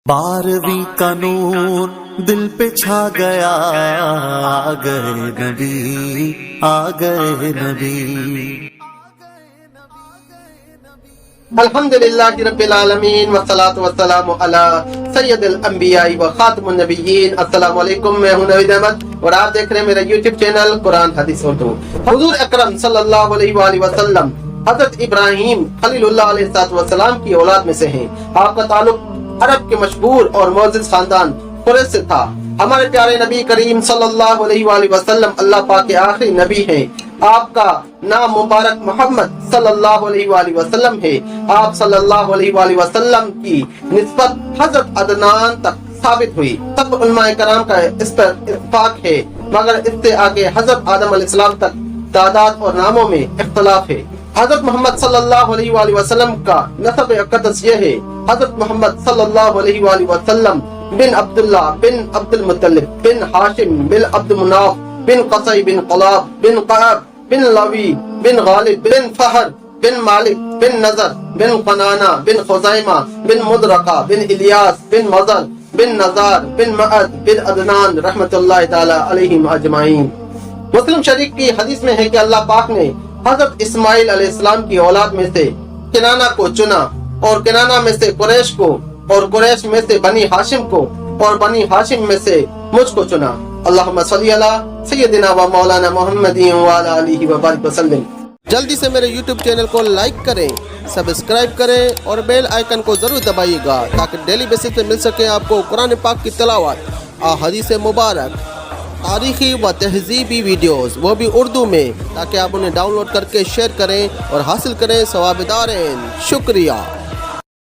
12वीं का नूर दिल पे छा गया, आ गए नबी, आ गए नबी। अल्हम्दुलिल्लाहि रब्बिल आलमीन वस्सलातु वस्सलामु अला सय्यदिल अंबिया व खातिमुन नबिय्यीन। अस्सलामु अलैकुम, मैं हूं नवीद अहमद और आप देख रहे हैं मेरा यूट्यूब चैनल कुरान हदीस उर्दू। हुजूर अकरम सल्लल्लाहु अलैहि वसल्लम हजरत इब्राहीम खलीलुल्लाह अलैहिस्सलाम की औलाद में से हैं। आपका ताल्लुक अरब के मशहूर और मोअज़्ज़िज़ खानदान कुरैश से था। हमारे प्यारे नबी करीम सल्लल्लाहु अलैहि वसल्लम अल्लाह पाक के आखिरी नबी हैं। आपका नाम मुबारक मोहम्मद सल्लल्लाहु अलैहि वसल्लम है। आप सल्लल्लाहु अलैहि वसल्लम की निस्बत हजरत अदनान तक साबित हुई। सब उलमाए कराम का इस पर इत्तेफाक है, मगर इससे आगे हजरत आदम अलैहिस्सलाम तक तादाद और नामों में इख्तलाफ है। हजरत मोहम्मद सल्लल्लाहु अलैहि वसल्लम का नसब अक़दस यह है, हजरत मोहम्मद सल्लल्लाहु अलैहि वसल्लम बिन अब्दुल्ला बिन अब्दुल मुत्तलिब बिन हाशिम बिन अब्द मुनाफ बिन क़सई बिन क़लाब बिन क़अब बिन लवी बिन गालिब बिन फहर बिन मालिक बिन नजर बिन क़नाना बिन खुज़ैमा बिन मुदरका बिन इलियास बिन मज़र बिन नज़ार बिन मअद बिन अदनान रहमतुल्लाहि तआला अलैहिम अजमाइन। मुस्लिम शरीफ की हदीस में है कि अल्लाह पाक ने हजरत इस्माइल अलैहिस्सलाम की औलाद में से किनाना को चुना और किनाना में से कुरैश को और कुरैश में से बनी हाशिम को और बनी हाशिम में से मुझको चुना। अल्लाहुम्मा सल्ली अला सय्यदिना व मौलाना मुहम्मदिन व अला आलिहि व बारिक वसल्लम। जल्दी से मेरे YouTube चैनल को लाइक करें, सब्सक्राइब करें और बेल आइकन को जरूर दबाइएगा ताकि डेली बेसिस पे मिल सके आपको कुरान पाक की तिलावत, हदीस मुबारक, तारीखी व तहजीबी वीडियोस, वो भी उर्दू में, ताकि आप उन्हें डाउनलोड करके शेयर करें और हासिल करें सवाब दारेन। शुक्रिया।